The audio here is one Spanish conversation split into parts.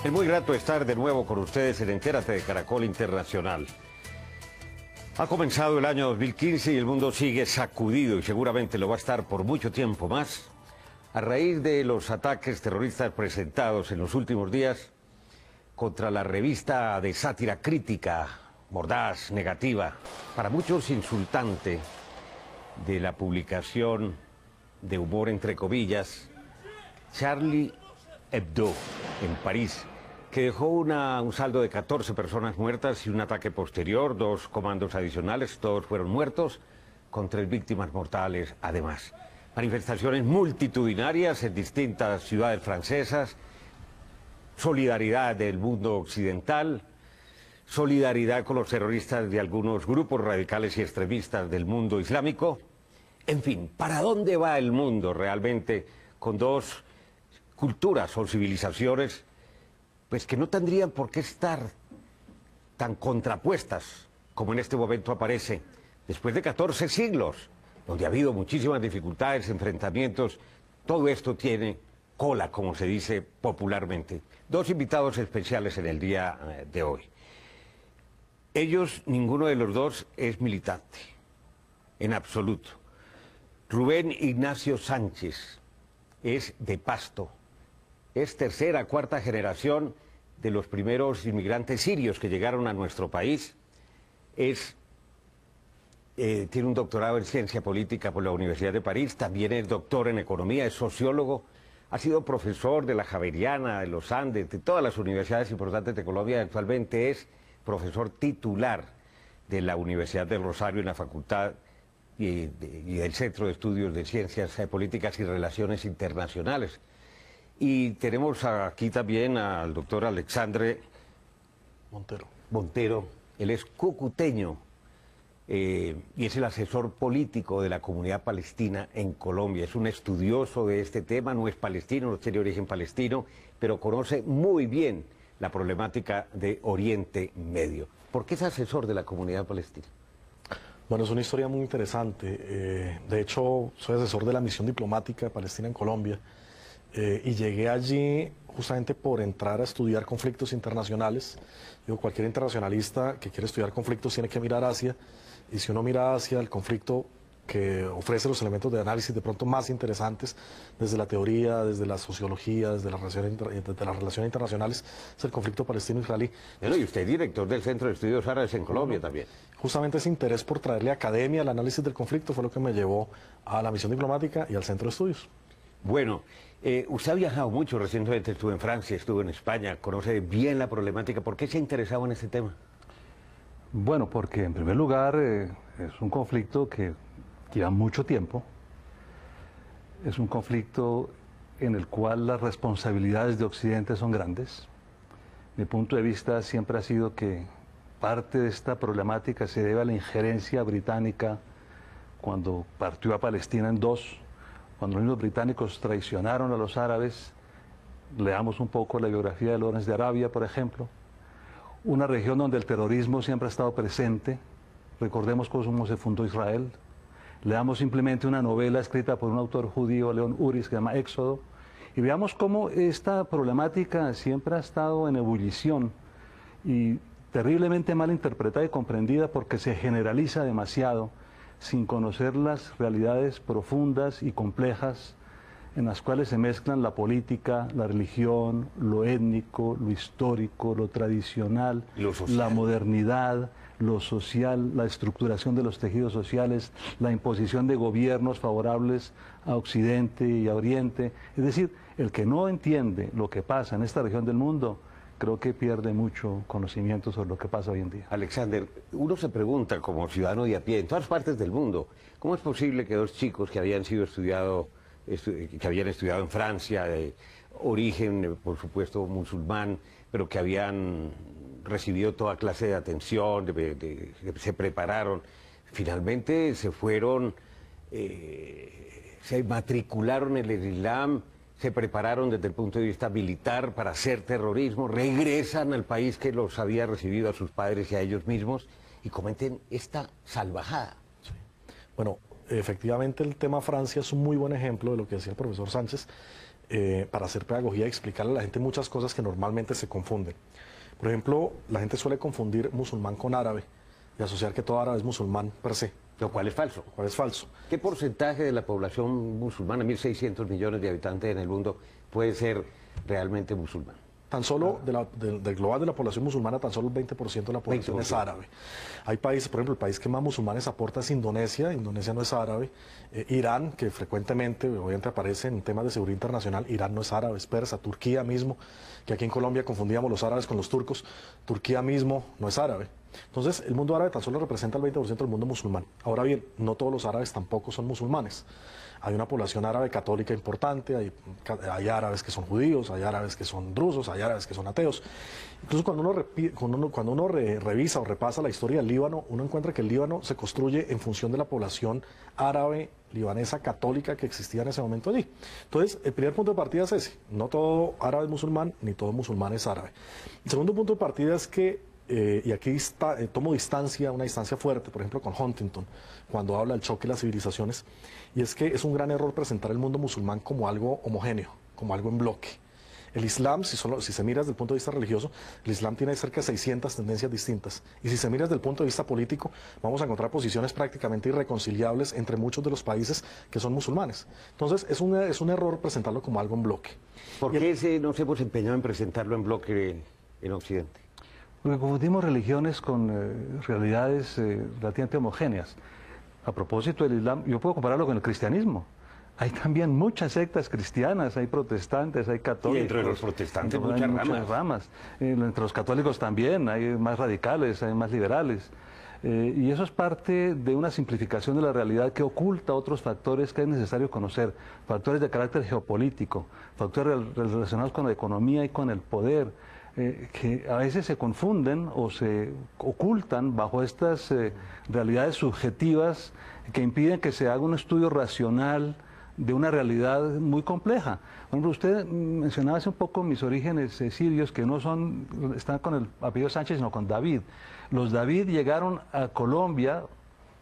Es muy grato estar de nuevo con ustedes en Entérate de Caracol Internacional. Ha comenzado el año 2015 y el mundo sigue sacudido y seguramente lo va a estar por mucho tiempo más. A raíz de los ataques terroristas presentados en los últimos días contra la revista de sátira crítica, mordaz, negativa, para muchos insultante, de la publicación de humor entre comillas, Charlie Hebdo, en París, que dejó un saldo de 14 personas muertas y un ataque posterior, 2 comandos adicionales, todos fueron muertos, con 3 víctimas mortales además. Manifestaciones multitudinarias en distintas ciudades francesas, solidaridad del mundo occidental, solidaridad con los terroristas de algunos grupos radicales y extremistas del mundo islámico. En fin, ¿para dónde va el mundo realmente con dos culturas o civilizaciones pues que no tendrían por qué estar tan contrapuestas como en este momento aparece, después de 14 siglos, donde ha habido muchísimas dificultades, enfrentamientos? Todo esto tiene cola, como se dice popularmente. Dos invitados especiales en el día de hoy. Ellos, ninguno de los dos es militante, en absoluto. Rubén Ignacio Sánchez es de Pasto, es tercera, cuarta generación de los primeros inmigrantes sirios que llegaron a nuestro país. Tiene un doctorado en ciencia política por la Universidad de París, también es doctor en economía, es sociólogo, ha sido profesor de la Javeriana, de los Andes, de todas las universidades importantes de Colombia, y actualmente es profesor titular de la Universidad del Rosario en la Facultad y del Centro de Estudios de Ciencias Políticas y Relaciones Internacionales. Y tenemos aquí también al doctor Alexandre Montero. Él es cucuteño y es el asesor político de la comunidad palestina en Colombia. Es un estudioso de este tema, no es palestino, no tiene origen palestino, pero conoce muy bien la problemática de Oriente Medio. ¿Por qué es asesor de la comunidad palestina? Bueno, es una historia muy interesante. De hecho, soy asesor de la misión diplomática palestina en Colombia. Y llegué allí justamente por entrar a estudiar conflictos internacionales. Digo, cualquier internacionalista que quiere estudiar conflictos tiene que mirar Asia, y si uno mira hacia el conflicto que ofrece los elementos de análisis de pronto más interesantes desde la teoría, desde la sociología, desde las relaciones internacionales, es el conflicto palestino-israelí. Bueno, y usted es director del Centro de Estudios Árabes en Colombia también. Justamente ese interés por traerle academia al análisis del conflicto fue lo que me llevó a la misión diplomática y al Centro de Estudios. Bueno, usted ha viajado mucho, recientemente estuvo en Francia, estuvo en España, conoce bien la problemática. ¿Por qué se ha interesado en este tema? Bueno, porque en primer lugar es un conflicto que lleva mucho tiempo, es un conflicto en el cual las responsabilidades de Occidente son grandes. Mi punto de vista siempre ha sido que parte de esta problemática se debe a la injerencia británica cuando partió a Palestina en dos, cuando los británicos traicionaron a los árabes. Leamos un poco la biografía de Lawrence de Arabia, por ejemplo. Una región donde el terrorismo siempre ha estado presente. Recordemos cómo se fundó Israel. Leamos simplemente una novela escrita por un autor judío, León Uris, que se llama Éxodo, y veamos cómo esta problemática siempre ha estado en ebullición y terriblemente mal interpretada y comprendida porque se generaliza demasiado sin conocer las realidades profundas y complejas en las cuales se mezclan la política, la religión, lo étnico, lo histórico, lo tradicional, la modernidad, lo social, la estructuración de los tejidos sociales, la imposición de gobiernos favorables a Occidente y a Oriente. Es decir, el que no entiende lo que pasa en esta región del mundo, creo que pierde mucho conocimiento sobre lo que pasa hoy en día. Alexander, uno se pregunta como ciudadano de a pie, en todas partes del mundo, ¿cómo es posible que dos chicos que habían estudiado en Francia, de origen, por supuesto, musulmán, pero que habían recibido toda clase de atención, se prepararon, finalmente se fueron, se matricularon en el Islam, se prepararon desde el punto de vista militar para hacer terrorismo, regresan al país que los había recibido a sus padres y a ellos mismos y cometen esta salvajada? Sí. Bueno, efectivamente el tema Francia es un muy buen ejemplo de lo que decía el profesor Sánchez. para hacer pedagogía y explicarle a la gente muchas cosas que normalmente se confunden. Por ejemplo, la gente suele confundir musulmán con árabe y asociar que todo árabe es musulmán per se. Lo cual es falso. Lo cual es falso. ¿Qué porcentaje de la población musulmana, 1.600 millones de habitantes en el mundo, puede ser realmente musulmán? Tan solo del global de la población musulmana, tan solo el 20% de la población 20%. es árabe. Hay países, por ejemplo, el país que más musulmanes aporta es Indonesia. Indonesia no es árabe. Irán, que frecuentemente, obviamente aparece en temas de seguridad internacional, Irán no es árabe, es persa. Turquía mismo, que aquí en Colombia confundíamos los árabes con los turcos, Turquía mismo no es árabe. Entonces, el mundo árabe tan solo representa el 20% del mundo musulmán. Ahora bien, no todos los árabes tampoco son musulmanes. Hay una población árabe católica importante, hay árabes que son judíos, hay árabes que son drusos, hay árabes que son ateos. Incluso cuando uno revisa o repasa la historia del Líbano, uno encuentra que el Líbano se construye en función de la población árabe libanesa católica que existía en ese momento allí. Entonces, el primer punto de partida es ese: no todo árabe es musulmán, ni todo musulmán es árabe. El segundo punto de partida es que y aquí tomo una distancia fuerte, por ejemplo, con Huntington, cuando habla del choque de las civilizaciones, y es que es un gran error presentar el mundo musulmán como algo homogéneo, como algo en bloque. El Islam, si se mira desde el punto de vista religioso, el Islam tiene cerca de 600 tendencias distintas. Y si se mira desde el punto de vista político, vamos a encontrar posiciones prácticamente irreconciliables entre muchos de los países que son musulmanes. Entonces, es un error presentarlo como algo en bloque. ¿Por qué nos hemos empeñado en presentarlo en bloque en Occidente? Porque confundimos religiones con realidades relativamente homogéneas. A propósito del Islam, yo puedo compararlo con el cristianismo. Hay también muchas sectas cristianas, hay protestantes, hay católicos. Y dentro de los protestantes muchas ramas. Entre los católicos también, hay más radicales, hay más liberales. Y eso es parte de una simplificación de la realidad que oculta otros factores que es necesario conocer, factores de carácter geopolítico, factores relacionados con la economía y con el poder, que a veces se confunden o se ocultan bajo estas realidades subjetivas que impiden que se haga un estudio racional de una realidad muy compleja. Por ejemplo, usted mencionaba hace un poco mis orígenes sirios, que no están con el apellido Sánchez, sino con David. Los David llegaron a Colombia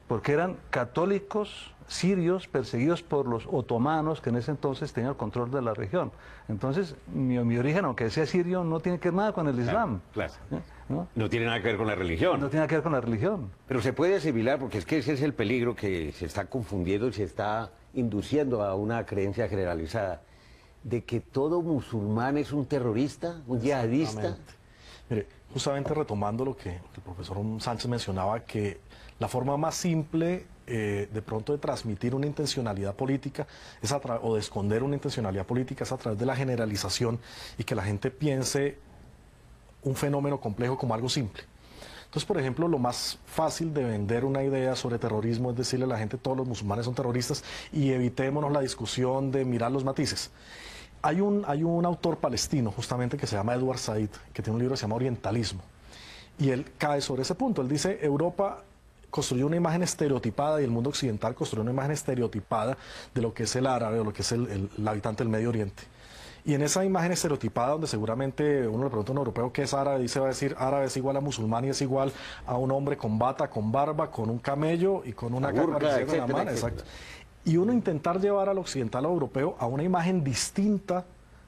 porque eran católicos sirios perseguidos por los otomanos, que en ese entonces tenían el control de la región. Entonces, mi origen, aunque sea sirio, no tiene que ver nada con el Islam. Claro. No tiene nada que ver con la religión. No tiene que ver con la religión. Pero se puede asimilar, porque es que ese es el peligro, que se está confundiendo y se está induciendo a una creencia generalizada de que todo musulmán es un terrorista, un yihadista. Mire, justamente retomando lo que el profesor Sánchez mencionaba, que la forma más simple de pronto de transmitir una intencionalidad política o de esconder una intencionalidad política es a través de la generalización y que la gente piense un fenómeno complejo como algo simple. Entonces, por ejemplo, lo más fácil de vender una idea sobre terrorismo es decirle a la gente todos los musulmanes son terroristas y evitémonos la discusión de mirar los matices. Hay un autor palestino justamente que se llama Edward Said, que tiene un libro que se llama Orientalismo, y él cae sobre ese punto. Él dice: Europa construyó una imagen estereotipada y el mundo occidental construyó una imagen estereotipada de lo que es el árabe o lo que es el habitante del Medio Oriente. Y en esa imagen estereotipada, donde seguramente uno le pregunta a un europeo qué es árabe, va a decir árabe es igual a musulmán y es igual a un hombre con bata, con barba, con un camello y con una burka, en la mano. Exacto. Y uno intentar llevar al occidental o europeo a una imagen distinta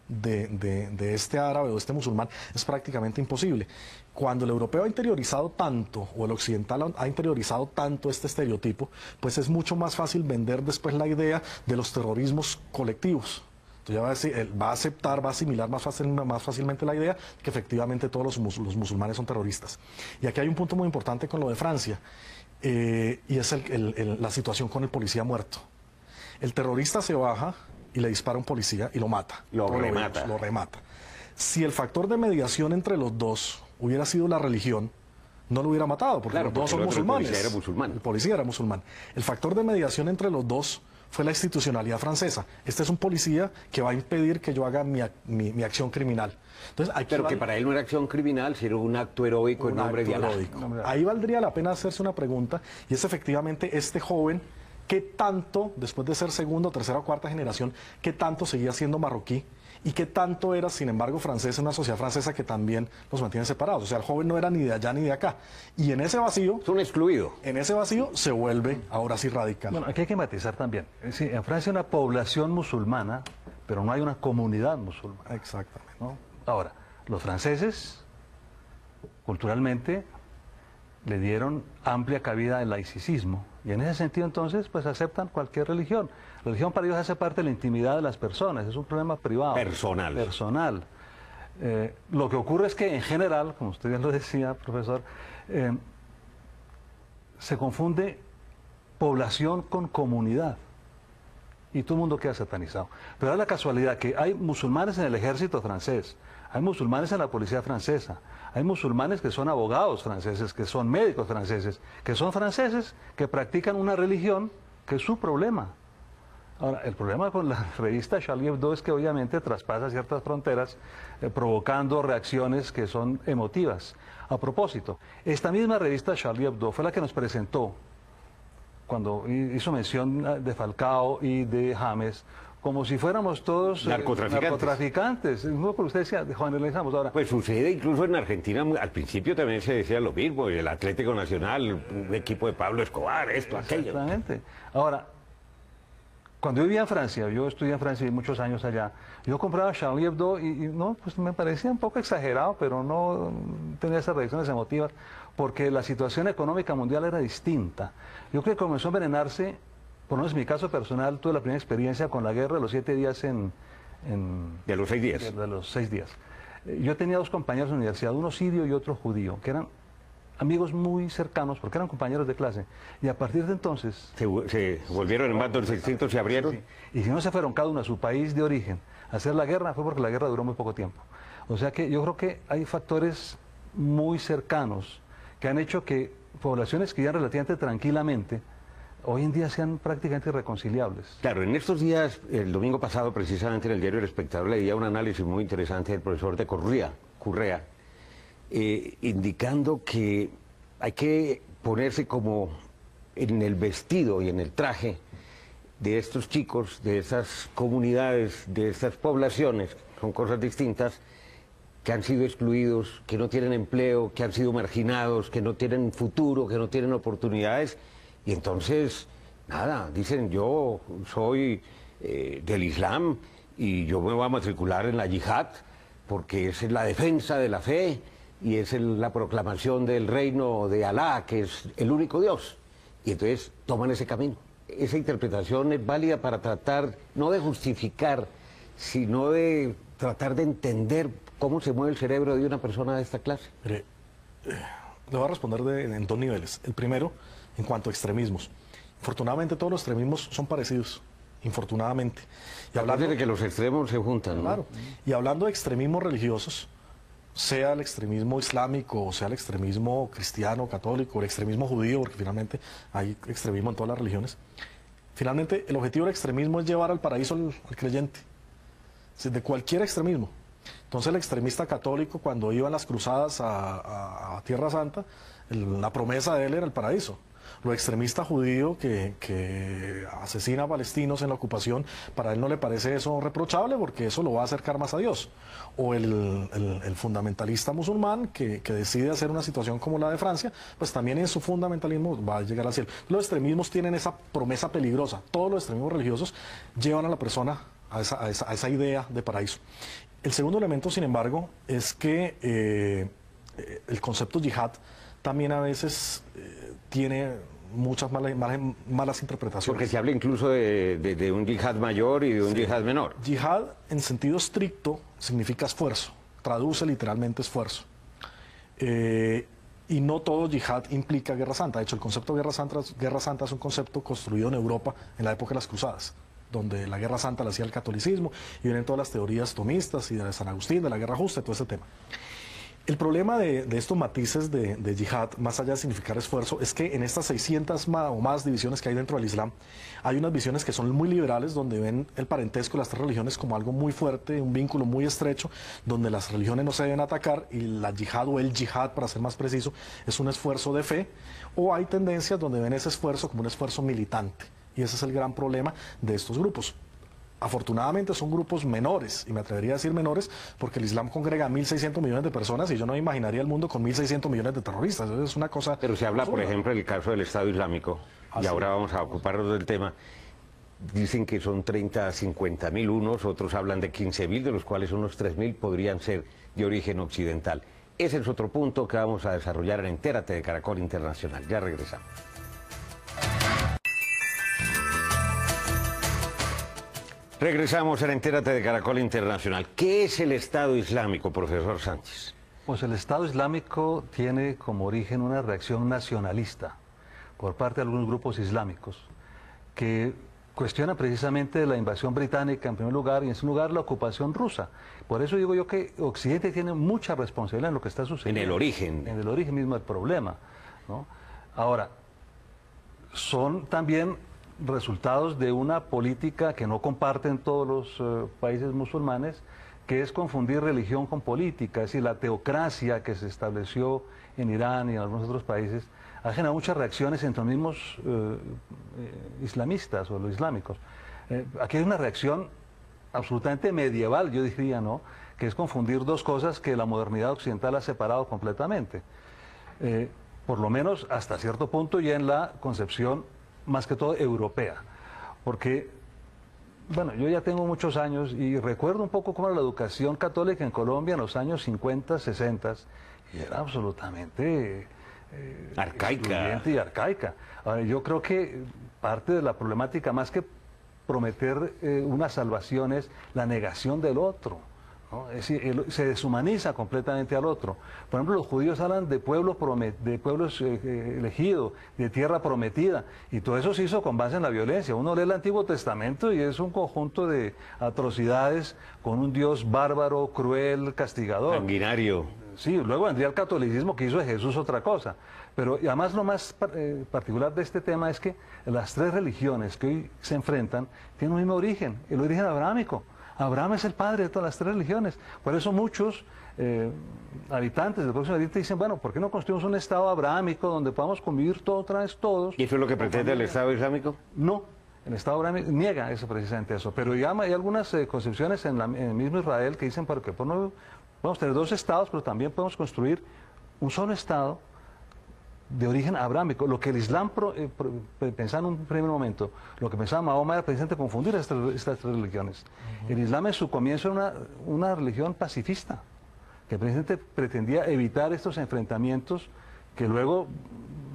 de este árabe o de este musulmán es prácticamente imposible. Cuando el europeo ha interiorizado tanto, o el occidental ha interiorizado tanto este estereotipo, pues es mucho más fácil vender después la idea de los terrorismos colectivos. Entonces ya va a aceptar, va a asimilar más fácilmente la idea que efectivamente todos los musulmanes son terroristas. Y aquí hay un punto muy importante con lo de Francia, y es la situación con el policía muerto. El terrorista se baja y le dispara a un policía y lo mata. Lo remata. Si el factor de mediación entre los dos hubiera sido la religión, no lo hubiera matado, porque los dos son musulmanes. El policía era musulmán. El policía era musulmán. El factor de mediación entre los dos fue la institucionalidad francesa. Este es un policía que va a impedir que yo haga mi acción criminal. Entonces, pero que para él no era acción criminal, sino un acto heroico en nombre de Alá. Ahí valdría la pena hacerse una pregunta, y es efectivamente este joven, ¿qué tanto, después de ser segunda, tercera o cuarta generación, qué tanto seguía siendo marroquí? ¿Y qué tanto era, sin embargo, francés en una sociedad francesa que también los mantiene separados? O sea, el joven no era ni de allá ni de acá. Y en ese vacío... Es un excluido. En ese vacío se vuelve, ahora sí, radical. Bueno, aquí hay que matizar también. En Francia una población musulmana pero no hay una comunidad musulmana. Exactamente. ¿No? Ahora, los franceses, culturalmente, le dieron amplia cabida al laicismo, y en ese sentido entonces pues aceptan cualquier religión. La religión para ellos hace parte de la intimidad de las personas, es un problema privado. Personal. Lo que ocurre es que en general, como usted bien lo decía, profesor, se confunde población con comunidad y todo el mundo queda satanizado. Pero es la casualidad que hay musulmanes en el ejército francés, hay musulmanes en la policía francesa, hay musulmanes que son abogados franceses, que son médicos franceses, que son franceses que practican una religión que es su problema. Ahora, el problema con la revista Charlie Hebdo es que obviamente traspasa ciertas fronteras, provocando reacciones que son emotivas. A propósito, esta misma revista Charlie Hebdo fue la que nos presentó, cuando hizo mención de Falcao y de James, como si fuéramos todos narcotraficantes. No, porque usted decía, generalizamos ahora. Pues sucede incluso en Argentina, al principio también se decía lo mismo, el Atlético Nacional, un equipo de Pablo Escobar, esto, aquello. Exactamente. Ahora, cuando yo vivía en Francia, yo estudié en Francia y muchos años allá, yo compraba Charlie Hebdo y no, pues me parecía un poco exagerado, pero no tenía esas reacciones emotivas, porque la situación económica mundial era distinta. Yo creo que comenzó a envenenarse, por lo menos en mi caso personal, tuve la primera experiencia con la guerra de los 7 días de los 6 días. De los 6 días. Yo tenía 2 compañeros de universidad, uno sirio y otro judío, que eran amigos muy cercanos, porque eran compañeros de clase, y a partir de entonces... Se volvieron en bandos distintos, se abrieron. Sí. Y si no se fueron cada uno a su país de origen a hacer la guerra, fue porque la guerra duró muy poco tiempo. O sea que yo creo que hay factores muy cercanos que han hecho que poblaciones que vivían relativamente tranquilamente, hoy en día sean prácticamente irreconciliables. Claro, en estos días, el domingo pasado, precisamente en el diario El Espectador, leía un análisis muy interesante del profesor de Correa, indicando que hay que ponerse como en el vestido y en el traje de estos chicos, de esas comunidades, de estas poblaciones, son cosas distintas, que han sido excluidos, que no tienen empleo, que han sido marginados, que no tienen futuro, que no tienen oportunidades, y entonces, nada, dicen, yo soy del Islam y yo me voy a matricular en la yihad, porque es la defensa de la fe, y es la proclamación del reino de Alá, que es el único Dios. Y entonces toman ese camino. Esa interpretación es válida para tratar, no de justificar, sino de tratar de entender cómo se mueve el cerebro de una persona de esta clase. Mire, le voy a responder en 2 niveles. El primero, en cuanto a extremismos. Afortunadamente todos los extremismos son parecidos, infortunadamente. Y hablando de que los extremos se juntan, ¿no? Claro. Y hablando de extremismos religiosos, sea el extremismo islámico, o sea el extremismo cristiano, católico, el extremismo judío, porque finalmente hay extremismo en todas las religiones, finalmente el objetivo del extremismo es llevar al paraíso al creyente, de cualquier extremismo. Entonces el extremista católico, cuando iban las cruzadas a Tierra Santa, la promesa de él era el paraíso. Lo extremista judío que asesina a palestinos en la ocupación, para él no le parece eso reprochable porque eso lo va a acercar más a Dios. O el fundamentalista musulmán que decide hacer una situación como la de Francia, pues también en su fundamentalismo va a llegar al cielo. Los extremismos tienen esa promesa peligrosa. Todos los extremismos religiosos llevan a la persona a esa idea de paraíso. El segundo elemento, sin embargo, es que el concepto yihad también a veces tiene muchas malas interpretaciones. Porque se habla incluso de un yihad mayor y de un yihad menor. Yihad, en sentido estricto, significa esfuerzo, traduce literalmente esfuerzo. Y no todo yihad implica guerra santa. De hecho, el concepto de guerra santa es un concepto construido en Europa en la época de las cruzadas, donde la guerra santa la hacía el catolicismo, y vienen todas las teorías tomistas y de San Agustín, de la guerra justa y todo ese tema. El problema de estos matices de yihad, más allá de significar esfuerzo, es que en estas 600 o más divisiones que hay dentro del Islam, hay unas visiones que son muy liberales, donde ven el parentesco de las 3 religiones como algo muy fuerte, un vínculo muy estrecho, donde las religiones no se deben atacar, y la yihad, o el yihad, para ser más preciso, es un esfuerzo de fe, o hay tendencias donde ven ese esfuerzo como un esfuerzo militante, y ese es el gran problema de estos grupos. Afortunadamente son grupos menores, y me atrevería a decir menores, porque el Islam congrega a 1.600 millones de personas, y yo no me imaginaría el mundo con 1.600 millones de terroristas. Eso es una cosa... Pero se habla, por ejemplo, del caso del Estado Islámico, y ahora vamos a ocuparnos del tema. dicen que son 30 a 50 mil unos, otros hablan de 15 mil, de los cuales unos 3 mil podrían ser de origen occidental. Ese es otro punto que vamos a desarrollar en Entérate de Caracol Internacional. Ya regresamos. Regresamos en Entérate de Caracol Internacional. ¿Qué es el Estado Islámico, profesor Sánchez? Pues el Estado Islámico tiene como origen una reacción nacionalista por parte de algunos grupos islámicos que cuestionan precisamente la invasión británica en primer lugar y en segundo lugar la ocupación rusa. Por eso digo yo que Occidente tiene mucha responsabilidad en lo que está sucediendo. En el origen. En el origen mismo del problema, ¿no? Ahora, son también resultados de una política que no comparten todos los países musulmanes, que es confundir religión con política. Es decir, la teocracia que se estableció en Irán y en algunos otros países ha generado muchas reacciones entre los mismos islamistas o los islámicos. Aquí hay una reacción absolutamente medieval, yo diría, ¿no?, que es confundir dos cosas que la modernidad occidental ha separado completamente. Por lo menos hasta cierto punto y en la concepción más que todo europea. Porque, bueno, yo ya tengo muchos años y recuerdo un poco cómo era la educación católica en Colombia en los años 50, 60, y era absolutamente arcaica. Y arcaica. Ahora, yo creo que parte de la problemática, más que prometer una salvación, es la negación del otro, ¿no? Es decir, se deshumaniza completamente al otro. Por ejemplo, los judíos hablan de pueblos elegidos, de tierra prometida, y todo eso se hizo con base en la violencia. Uno lee el Antiguo Testamento y es un conjunto de atrocidades con un Dios bárbaro, cruel, castigador. Sanguinario. Sí, luego vendría el catolicismo, que hizo de Jesús otra cosa. Pero y además lo más particular de este tema es que las tres religiones que hoy se enfrentan tienen un mismo origen, el origen abrámico. Abraham es el padre de todas las tres religiones. Por eso muchos habitantes del Próximo Oriente dicen, bueno, ¿por qué no construimos un Estado abrámico donde podamos convivir otra vez todos? ¿Y eso es lo que pretende el Estado Islámico? No, el Estado Islámico niega eso, precisamente eso. Pero ya hay algunas concepciones en el mismo Israel que dicen, ¿por qué no podemos tener dos estados, pero también podemos construir un solo Estado de origen abrámico? Lo que el Islam pensaba en un primer momento, lo que pensaba Mahoma era precisamente confundir estas tres religiones. El Islam en su comienzo era una religión pacifista, que precisamente pretendía evitar estos enfrentamientos que luego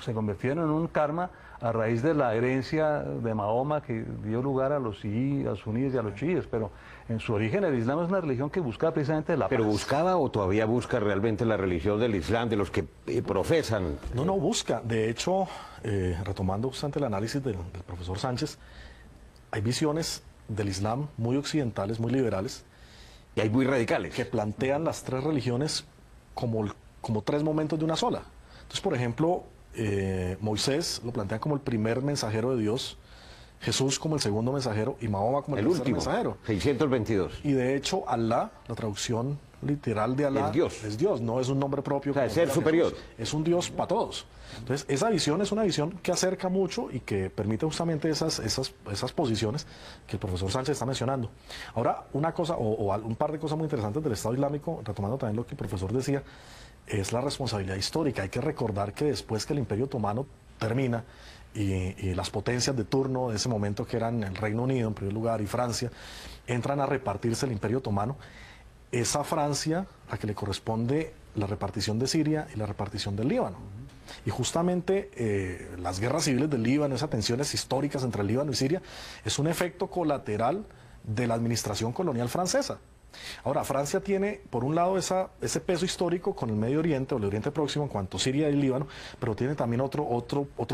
se convirtieron en un karma a raíz de la herencia de Mahoma que dio lugar a los suníes y a los chiíes, pero en su origen el Islam es una religión que buscaba precisamente la paz. ¿Pero buscaba o todavía busca realmente la religión del Islam, de los que profesan? No, no busca. De hecho, retomando justamente el análisis del profesor Sánchez, hay visiones del Islam muy occidentales, muy liberales, Y hay muy radicales. que plantean las tres religiones como tres momentos de una sola. Entonces, por ejemplo, Moisés lo plantea como el primer mensajero de Dios, Jesús como el segundo mensajero y Mahoma como el tercer último, mensajero. 622. Y de hecho, Alá, la traducción literal de Alá, Es Dios. no es un nombre propio. O sea, como es ser era superior. Jesús, es un Dios para todos. Entonces, esa visión es una visión que acerca mucho y que permite justamente esas posiciones que el profesor Sánchez está mencionando. Ahora, una cosa, o un par de cosas muy interesantes del Estado Islámico, retomando también lo que el profesor decía, es la responsabilidad histórica. Hay que recordar que después que el Imperio Otomano termina y las potencias de turno de ese momento, que eran el Reino Unido en primer lugar y Francia, entran a repartirse el Imperio Otomano, es a Francia a que le corresponde la repartición de Siria y la repartición del Líbano. Y justamente las guerras civiles del Líbano, esas tensiones históricas entre el Líbano y Siria, es un efecto colateral de la administración colonial francesa. Ahora, Francia tiene, por un lado, ese peso histórico con el Medio Oriente o el Oriente Próximo en cuanto a Siria y Líbano, pero tiene también otro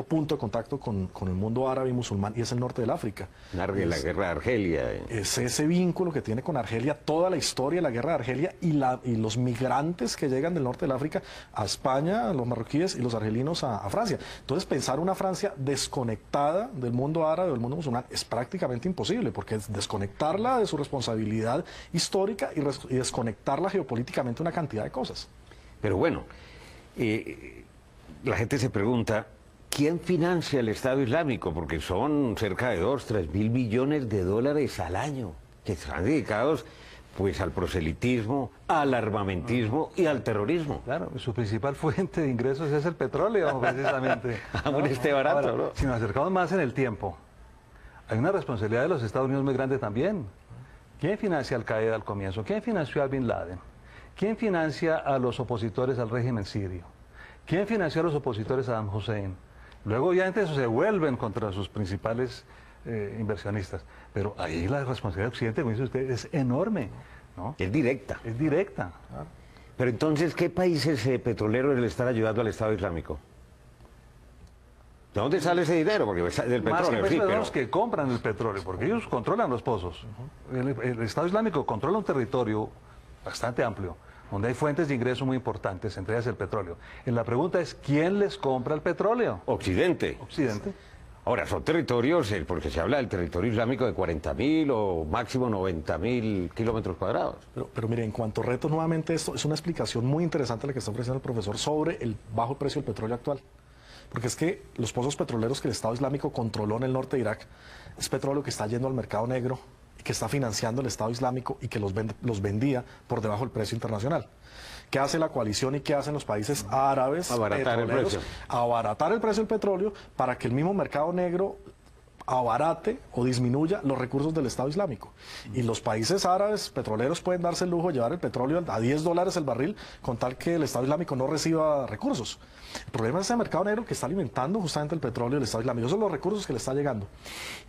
punto de contacto con el mundo árabe y musulmán, y es el norte del África. La guerra de Argelia. Es ese vínculo que tiene con Argelia, toda la historia de la guerra de Argelia y los migrantes que llegan del norte del África a España, los marroquíes y los argelinos a Francia. Entonces, pensar una Francia desconectada del mundo árabe o del mundo musulmán es prácticamente imposible, porque es desconectarla de su responsabilidad histórica y desconectarla geopolíticamente una cantidad de cosas. Pero bueno, la gente se pregunta, ¿quién financia el Estado Islámico? Porque son cerca de 2-3 mil millones de dólares al año, que están dedicados pues al proselitismo, al armamentismo y al terrorismo. Claro, su principal fuente de ingresos es el petróleo, precisamente. Aún esté barato, Ahora, ¿no? Si nos acercamos más en el tiempo, hay una responsabilidad de los Estados Unidos muy grande también. ¿Quién financia Al Qaeda al comienzo? ¿Quién financió a Bin Laden? ¿Quién financia a los opositores al régimen sirio? ¿Quién financió a los opositores a Saddam Hussein? Luego obviamente eso se vuelven contra sus principales inversionistas. Pero ahí la responsabilidad de Occidente, como dice usted, es enorme, ¿no? Es directa. Es directa. Pero entonces, ¿qué países petroleros le están ayudando al Estado Islámico? ¿De dónde sale ese dinero? Porque del Más petróleo, que sí, pero... los que compran el petróleo, porque ellos controlan los pozos. El Estado Islámico controla un territorio bastante amplio, donde hay fuentes de ingreso muy importantes, entre ellas el petróleo. Y la pregunta es, ¿quién les compra el petróleo? Occidente. Occidente. Ahora, son territorios, porque se habla del territorio islámico de 40.000 o máximo 90.000 kilómetros cuadrados. Pero mire, en cuanto a retos, nuevamente esto es una explicación muy interesante la que está ofreciendo el profesor sobre el bajo precio del petróleo actual. Porque es que los pozos petroleros que el Estado Islámico controló en el norte de Irak es petróleo que está yendo al mercado negro y que está financiando el Estado Islámico y que los vendía por debajo del precio internacional. ¿Qué hace la coalición y qué hacen los países árabes? Abaratar el precio. Abaratar el precio del petróleo para que el mismo mercado negro abarate o disminuya los recursos del Estado Islámico. Y los países árabes petroleros pueden darse el lujo de llevar el petróleo a $10 el barril con tal que el Estado Islámico no reciba recursos. El problema es ese mercado negro que está alimentando justamente el petróleo del Estado Islámico. Esos son los recursos que le está llegando.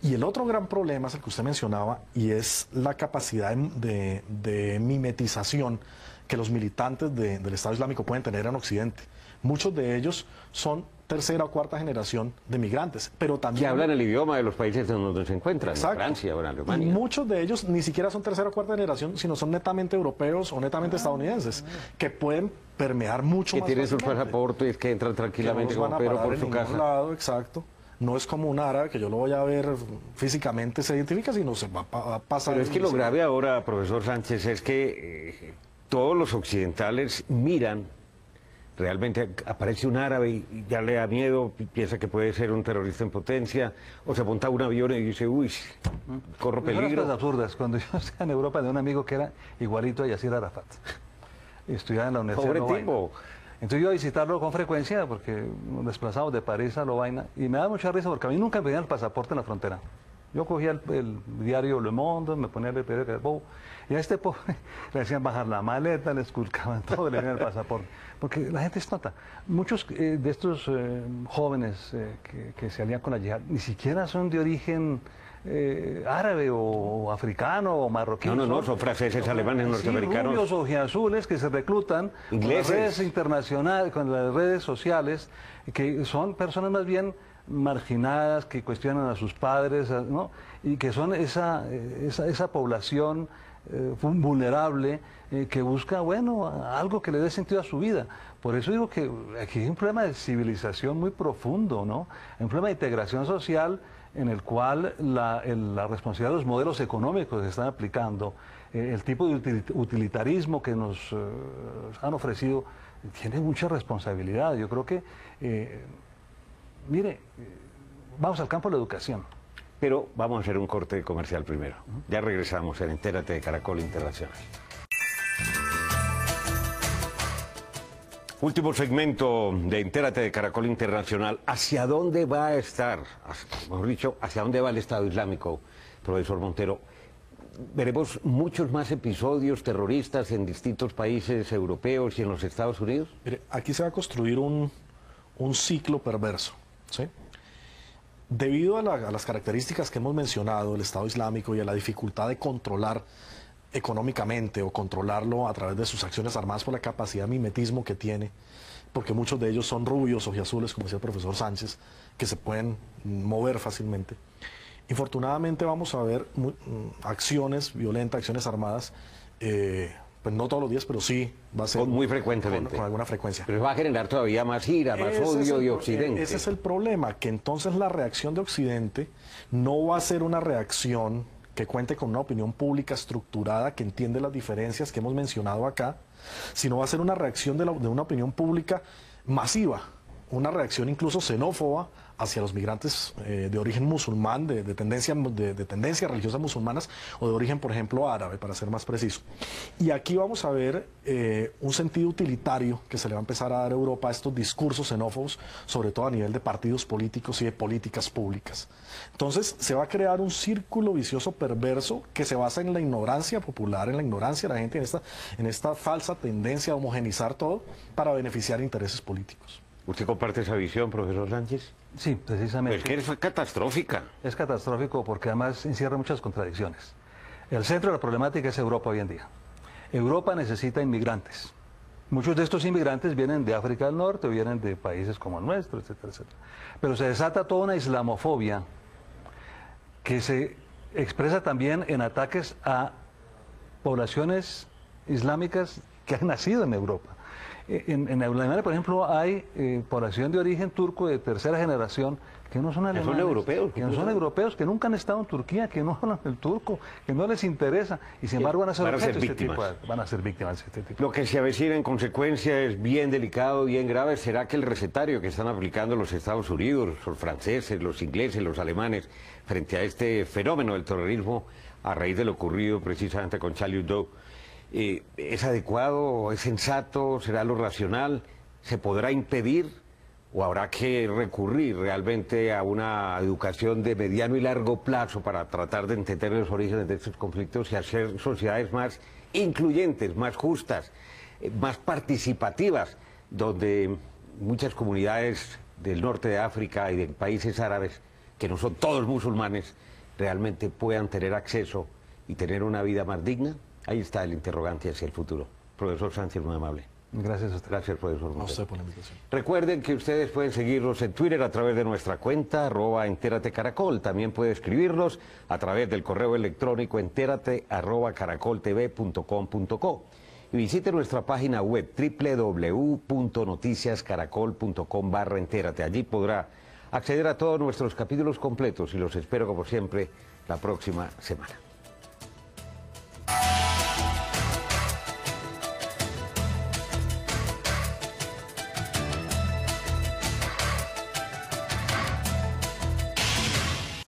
Y el otro gran problema es el que usted mencionaba y es la capacidad de mimetización que los militantes del Estado Islámico pueden tener en Occidente. Muchos de ellos son tercera o cuarta generación de migrantes, pero también... Que hablan el idioma de los países donde se encuentran, Exacto. en Francia o en Alemania. Y muchos de ellos ni siquiera son tercera o cuarta generación, sino son netamente europeos o netamente estadounidenses, que pueden permear mucho que más tienen sus fácilmente. pasaportes, que entran tranquilamente Que no los como van a Pedro parar por en su ningún casa. lado, exacto. No es como un árabe que yo lo voy a ver físicamente, se identifica, sino se va a pasar... Pero es que lo grave ahora, profesor Sánchez, es que todos los occidentales miran, realmente aparece un árabe y ya le da miedo, piensa que puede ser un terrorista en potencia, o se monta un avión y dice, uy, corro peligro. Cosas absurdas. Cuando yo estaba en Europa de un amigo que era igualito a Yasser Arafat. Estudiaba en la Universidad de Pobre Lovaina. tipo. Entonces yo iba a visitarlo con frecuencia porque nos desplazamos de París a Lovaina y me da mucha risa porque a mí nunca me pedían el pasaporte en la frontera. Yo cogía el diario Le Monde, me ponía el periódico y a este pobre le hacían bajar la maleta, le esculcaban todo, le dieron el pasaporte. Porque la gente es tonta. Muchos de estos jóvenes que se alían con la yihad ni siquiera son de origen árabe o africano o marroquí. No, son franceses, alemanes, norteamericanos. Rubios ojiazules que se reclutan Ingleses. con las redes internacionales, con las redes sociales, que son personas más bien marginadas, que cuestionan a sus padres, ¿no? Y que son esa población vulnerable que busca, bueno, algo que le dé sentido a su vida. Por eso digo que aquí hay un problema de civilización muy profundo, ¿no? Hay un problema de integración social en el cual la responsabilidad de los modelos económicos que se están aplicando, el tipo de utilitarismo que nos han ofrecido, tiene mucha responsabilidad. Yo creo que, mire, vamos al campo de la educación. Pero vamos a hacer un corte comercial primero. Ya regresamos en Entérate de Caracol Internacional. Último segmento de Entérate de Caracol Internacional. ¿Hacia dónde va a estar? Mejor dicho, ¿hacia dónde va el Estado Islámico, profesor Montero? ¿Veremos muchos más episodios terroristas en distintos países europeos y en los Estados Unidos? Mire, aquí se va a construir un ciclo perverso, ¿sí? Debido a las características que hemos mencionado del Estado Islámico y a la dificultad de controlar económicamente o controlarlo a través de sus acciones armadas por la capacidad de mimetismo que tiene, porque muchos de ellos son rubios, ojiazules, como decía el profesor Sánchez, que se pueden mover fácilmente. Infortunadamente vamos a ver acciones violentas, acciones armadas, pues no todos los días, pero sí va a ser muy frecuentemente. Con alguna frecuencia. Pero va a generar todavía más ira, más odio de Occidente. Ese es el problema, que entonces la reacción de Occidente no va a ser una reacción que cuente con una opinión pública estructurada, que entiende las diferencias que hemos mencionado acá, sino va a ser una reacción de una opinión pública masiva, una reacción incluso xenófoba hacia los migrantes de origen musulmán, de tendencia religiosas musulmanas o de origen, por ejemplo, árabe, para ser más preciso. Y aquí vamos a ver un sentido utilitario que se le va a empezar a dar a Europa a estos discursos xenófobos, sobre todo a nivel de partidos políticos y de políticas públicas. Entonces se va a crear un círculo vicioso perverso que se basa en la ignorancia popular, en la ignorancia de la gente, en esta falsa tendencia a homogenizar todo para beneficiar intereses políticos. ¿Usted comparte esa visión, profesor Sánchez? Sí, precisamente. Pues que es catastrófica. Es catastrófico porque además encierra muchas contradicciones. El centro de la problemática es Europa hoy en día. Europa necesita inmigrantes. Muchos de estos inmigrantes vienen de África del Norte, vienen de países como el nuestro, etcétera, etcétera. Pero se desata toda una islamofobia que se expresa también en ataques a poblaciones islámicas que han nacido en Europa. En Alemania, por ejemplo, hay población de origen turco de tercera generación que no son alemanes, son europeos, que no son europeos, que nunca han estado en Turquía, que no hablan el turco, que no les interesa y sin embargo van a ser víctimas. Van a ser víctimas de este tipo. Lo que se avecina en consecuencia es bien delicado, bien grave. ¿Será que el recetario que están aplicando los Estados Unidos, los franceses, los ingleses, los alemanes, frente a este fenómeno del terrorismo, a raíz de lo ocurrido precisamente con Charlie Hebdo, es adecuado, es sensato, será lo racional, se podrá impedir o habrá que recurrir realmente a una educación de mediano y largo plazo para tratar de entender los orígenes de estos conflictos y hacer sociedades más incluyentes, más justas, más participativas, donde muchas comunidades del norte de África y de países árabes, que no son todos musulmanes, realmente puedan tener acceso y tener una vida más digna? Ahí está el interrogante hacia el futuro. Profesor Sánchez, muy amable. Gracias a usted. Gracias, profesor. A usted por la invitación. Recuerden que ustedes pueden seguirnos en Twitter a través de nuestra cuenta, @entératecaracol. También puede escribirnos a través del correo electrónico entérate@caracoltv.com.co. Y visite nuestra página web www.noticiascaracol.com/entérate. Allí podrá acceder a todos nuestros capítulos completos y los espero como siempre la próxima semana.